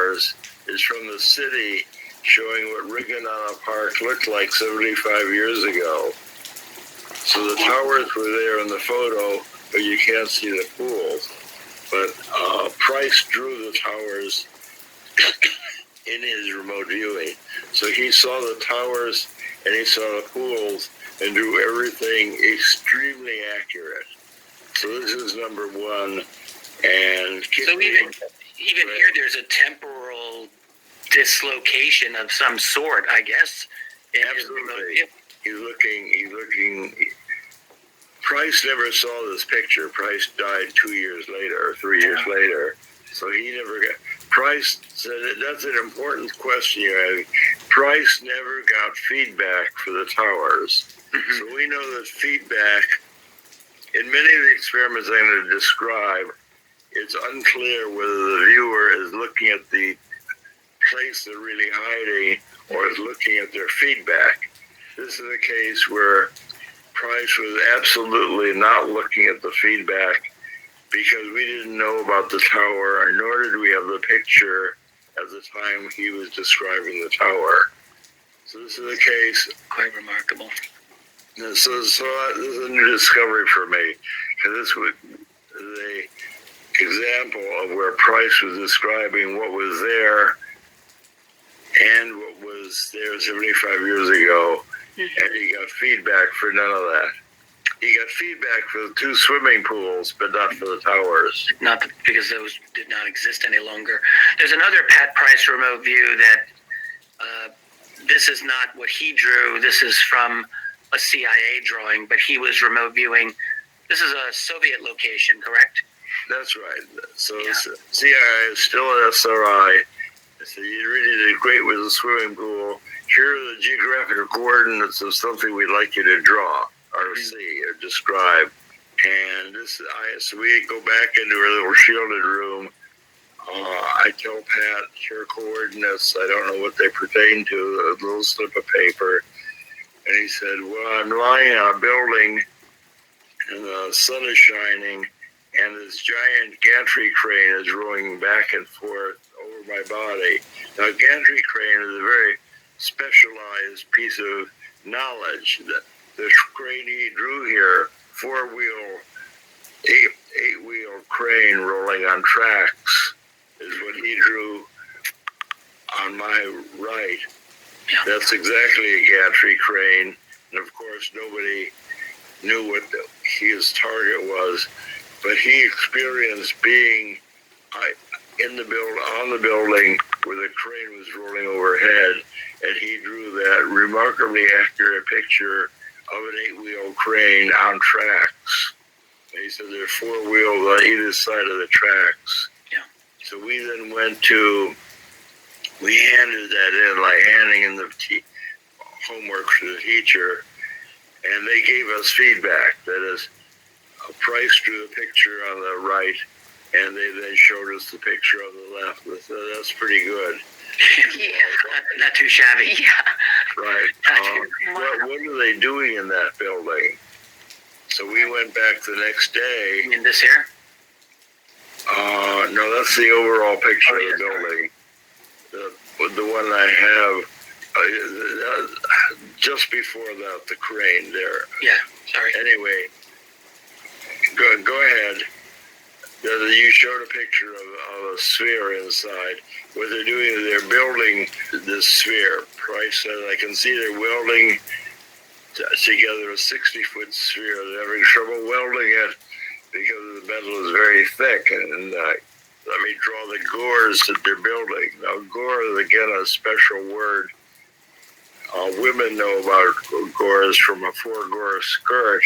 towers is from the city, showing what Rigonana Park looked like 75 years ago. So the towers were there in the photo, but you can't see the pools. But Price drew the towers in his remote viewing. So he saw the towers and he saw the pools and drew everything extremely accurate. So this is number one. And so even here, there's a temporal dislocation of some sort, I guess. Absolutely. He's looking. Price never saw this picture. Price died 2 years later, or 3 years later. So he never got. Price said that's an important question you're having. Price never got feedback for the towers. Mm-hmm. So we know that feedback, in many of the experiments I'm going to describe, it's unclear whether the viewer is looking at the place they're really hiding or is looking at their feedback. This is a case where Price was absolutely not looking at the feedback because we didn't know about the tower, nor did we have the picture at the time he was describing the tower. So this is a case... Quite remarkable. So this is a new discovery for me, because this was the example of where Price was describing what was there and what was there 75 years ago, and he got feedback for none of that. He got feedback for the 2 swimming pools, but not for the towers. Not because those did not exist any longer. There's another Pat Price remote view that this is not what he drew. This is from a CIA drawing, but he was remote viewing. This is a Soviet location, correct? That's right. So CIA is still an SRI. So you really did great with the swimming pool. Here are the geographical coordinates of something we'd like you to draw or see or describe. And so we go back into our little shielded room. I tell Pat, here coordinates. I don't know what they pertain to, a little slip of paper. And he said, well, I'm lying on a building and the sun is shining and this giant gantry crane is rolling back and forth over my body. Now, gantry crane is a very specialized piece of knowledge. The crane he drew here, 4-wheel, 8-wheel crane rolling on tracks, is what he drew on my right. That's exactly a gantry crane. And of course, nobody knew what his target was, but he experienced being on the building where the crane was rolling overhead, and he drew that remarkably accurate picture of an 8-wheel crane on tracks. And he said there are 4 wheels on either side of the tracks. Yeah. So we then we handed that in, like handing in the homework to the teacher, and they gave us feedback. That is, Price drew the picture on the right, and they then showed us the picture on the left. So that's pretty good. Yeah, not too shabby. Yeah. Right. What are they doing in that building? So we went back the next day. In this here? No, that's the overall picture of the building. The one I have just before that, the crane there. Yeah, sorry. Anyway, go ahead. You showed a picture of a sphere inside. What they're doing is they're building this sphere. Price said, I can see they're welding together a 60-foot sphere. They're having trouble welding it because the metal is very thick. And let me draw the gores that they're building. Now, gore is, again, a special word. Women know about gores from a 4-gore skirt.